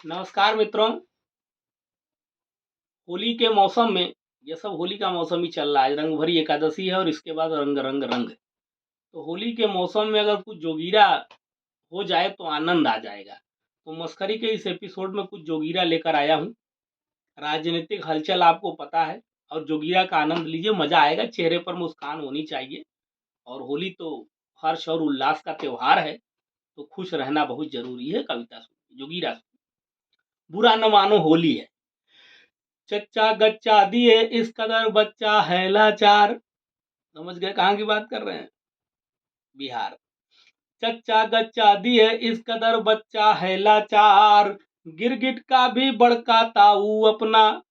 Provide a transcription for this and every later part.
नमस्कार मित्रों। होली के मौसम में ये सब होली का मौसम ही चल रहा है। रंग भरी एकादशी है और इसके बाद रंग रंग रंग। तो होली के मौसम में अगर कुछ जोगीरा हो जाए तो आनंद आ जाएगा। तो मस्करी के इस एपिसोड में कुछ जोगीरा लेकर आया हूँ। राजनीतिक हलचल आपको पता है और जोगीरा का आनंद लीजिए, मजा आएगा, चेहरे पर मुस्कान होनी चाहिए। और होली तो हर्ष और उल्लास का त्योहार है, तो खुश रहना बहुत जरूरी है। कविता सुनिए, जोगीरा सुनिए। बुरा न मानो होली है, चच्चा गच्चा दिए इस कदर बच्चा है लाचार। समझ गए कहाँ की बात कर रहे हैं? बिहार। चच्चा गच्चा दिए इस कदर बच्चा है लाचार, गिरगिट का भी बड़का ताऊ अपना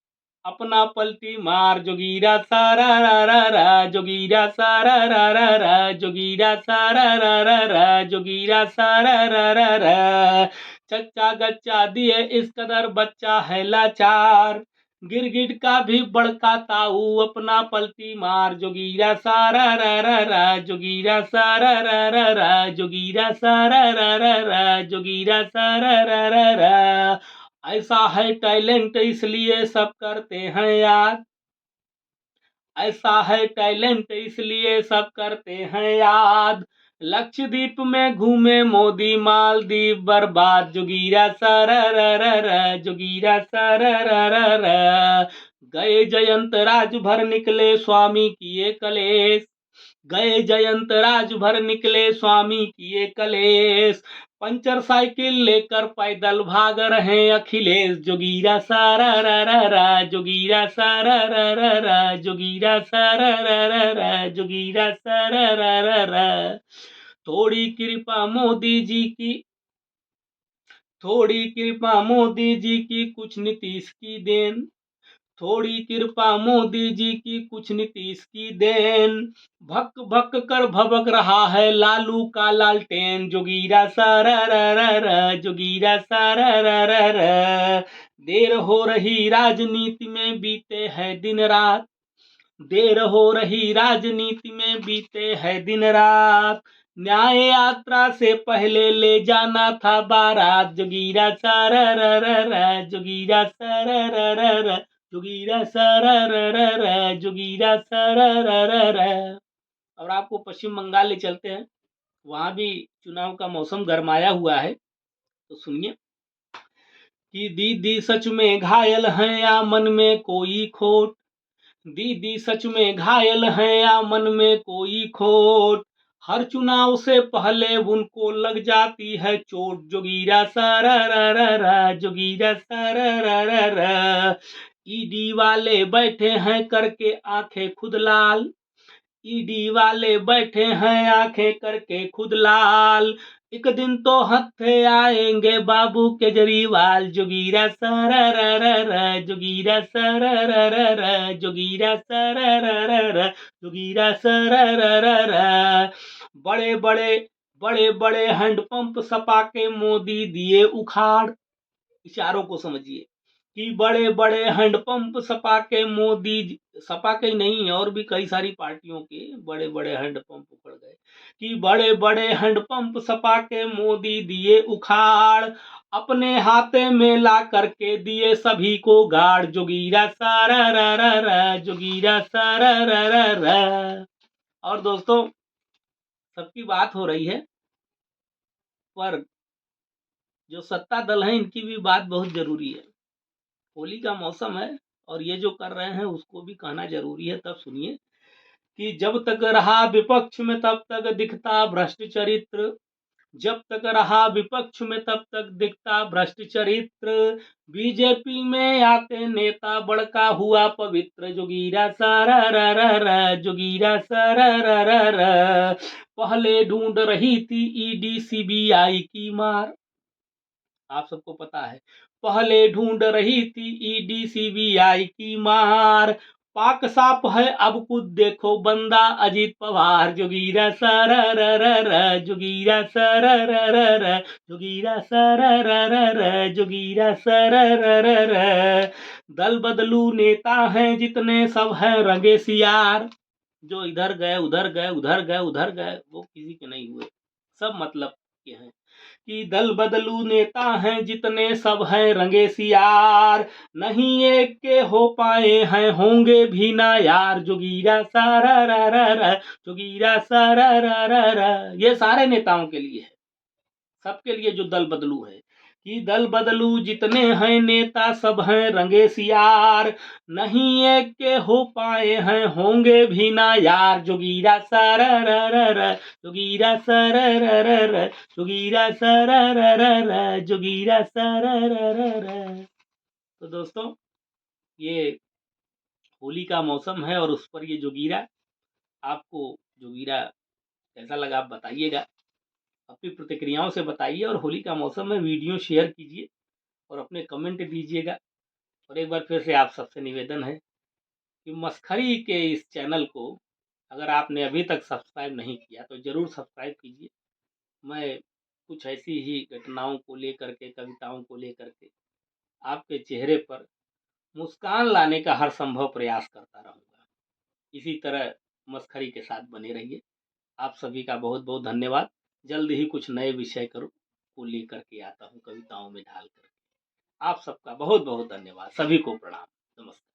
अपना पलटी मार। जोगीरा सारा रा रा रा, जोगीरा सारा रा रा रा, जोगीरा सारा रा रा रा, जोगीरा सारा रा रा रा। चच्चा गच्चा दिए इस कदर बच्चा है लाचार, गिरगिट का भी बड़का ताऊ अपना पलटी मार। जोगीरा सारा रा रा रा, जोगीरा सारा रा रा रा, जोगीरा सारा रा रा रा, जोगीरा सारा रा रा रा। ऐसा है टैलेंट इसलिए सब करते हैं याद, ऐसा है टैलेंट इसलिए सब करते हैं याद। लक्षद्वीप में घूमे मोदी, मालदीव बर्बाद। जोगीरा सारा रा रा रा, जोगीरा सारा रा रा रा। गए जयंत राज भर निकले स्वामी किए कलेश, गए जयंत राज भर निकले स्वामी किए कलेश। पंचर साइकिल लेकर पैदल भाग रहे अखिलेश। जोगीरा सारा रा रा रा, जोगीरा सारा रा रा रा, जोगीरा सारा रा रा रा, जोगीरा सारा रा रा रा। थोड़ी कृपा मोदी जी की, थोड़ी कृपा मोदी जी की कुछ नीतीश की देन, थोड़ी कृपा मोदी जी की कुछ नीतीश की देन। भक भक कर भभक रहा है लालू का लालटेन। जोगीरा सारा रा रा रा, जोगीरा सारा रा रा रा। देर हो रही राजनीति में बीते है दिन रात, देर हो रही राजनीति में बीते है दिन रात। न्याय यात्रा से पहले ले जाना था बारात। जोगीरा सारा रा रा रा, जोगीरा सारा रा रा रा, जोगीरा सारा रा रा रा, जोगीरा सारा रा रा रा। और आपको पश्चिम बंगाल ले चलते हैं, वहां भी चुनाव का मौसम गरमाया हुआ है। तो सुनिए कि दीदी सच में घायल हैं या मन में कोई खोट, दीदी सच में घायल हैं या मन में कोई खोट। हर चुनाव से पहले उनको लग जाती है चोट। जोगीरा सारा रा रा रा, जोगीरा सारा रा रा रा। ईडी वाले बैठे हैं करके आंखें खुद लाल, ईडी वाले बैठे हैं आंखें करके खुद लाल। एक दिन तो हत्थे आएंगे बाबू केजरीवाल। जोगीरा सारा रा रा रा, जोगीरा सारा रा रा रा, जोगीरा सारा रा रा रा, जोगीरा सारा रा रा रा। बड़े बड़े बड़े बड़े हैंडपंप सपा के मोदी दिए उखाड़। इशारों को समझिए कि बड़े बड़े हैंडपंप सपा के मोदी, सपा के नहीं और भी कई सारी पार्टियों के बड़े बड़े हैंडपंप उखड़ गए, कि बड़े बड़े हैंडपंप सपा के मोदी दिए उखाड़। अपने हाथे में ला करके दिए सभी को गाड़। जोगीरा सारा रा रा रा, जोगीरा सारा रा रा रा। और दोस्तों, सबकी बात हो रही है, पर जो सत्ता दल है इनकी भी बात बहुत जरूरी है। होली का मौसम है और ये जो कर रहे हैं उसको भी कहना जरूरी है। तब सुनिए कि जब तक रहा विपक्ष में तब तक दिखता भ्रष्ट चरित्र, जब तक रहा विपक्ष में तब तक दिखता भ्रष्ट चरित्र। बीजेपी में आते नेता बड़का हुआ पवित्र। जोगीरा सारा रा रा रा, जोगीरा सारा रा रा रा। पहले ढूंढ रही थी ईडी सीबीआई की मार, आप सबको पता है, पहले ढूंढ रही थी ईडी सीबीआई की मार। पाक साफ है अब खुद देखो बंदा अजीत पवार। जोगीरा सारा रा रा रा, जोगीरा सारा रा रा रा, जोगीरा सारा रा रा रा, जोगीरा सारा रा रा रा। दल बदलू नेता हैं जितने सब हैं रंगे सियार। जो इधर गए उधर गए, उधर गए उधर गए, वो किसी के नहीं हुए, सब मतलब के हैं। कि दल बदलू नेता हैं जितने सब हैं रंगे सियार, नहीं एक के हो पाए हैं होंगे भी ना यार। जोगीरा सारा रा रा रा, जोगीरा सारा रा रा रा। ये सारे नेताओं के लिए है, सबके लिए जो दल बदलू है कि दल बदलू जितने हैं नेता सब हैं रंगे सियार, नहीं एक के हो पाए हैं होंगे भी ना यार। जोगीरा सारा रा रा रा, जोगीरा सारा रा रा रा, जोगीरा सारा रा रा रा, जोगीरा सारा रा रा रा। तो दोस्तों, ये होली का मौसम है और उस पर ये जोगीरा, आपको जोगीरा कैसा लगा आप बताइएगा, अपनी प्रतिक्रियाओं से बताइए और होली का मौसम में वीडियो शेयर कीजिए और अपने कमेंट दीजिएगा। और एक बार फिर से आप सबसे निवेदन है कि मसखरी के इस चैनल को अगर आपने अभी तक सब्सक्राइब नहीं किया तो ज़रूर सब्सक्राइब कीजिए। मैं कुछ ऐसी ही घटनाओं को लेकर के, कविताओं को लेकर के आपके चेहरे पर मुस्कान लाने का हर संभव प्रयास करता रहूँगा। इसी तरह मसखरी के साथ बने रहिए। आप सभी का बहुत बहुत धन्यवाद। जल्द ही कुछ नए विषय को लेकर के आता हूँ, कविताओं में ढाल कर। आप सबका बहुत बहुत धन्यवाद। सभी को प्रणाम। नमस्कार।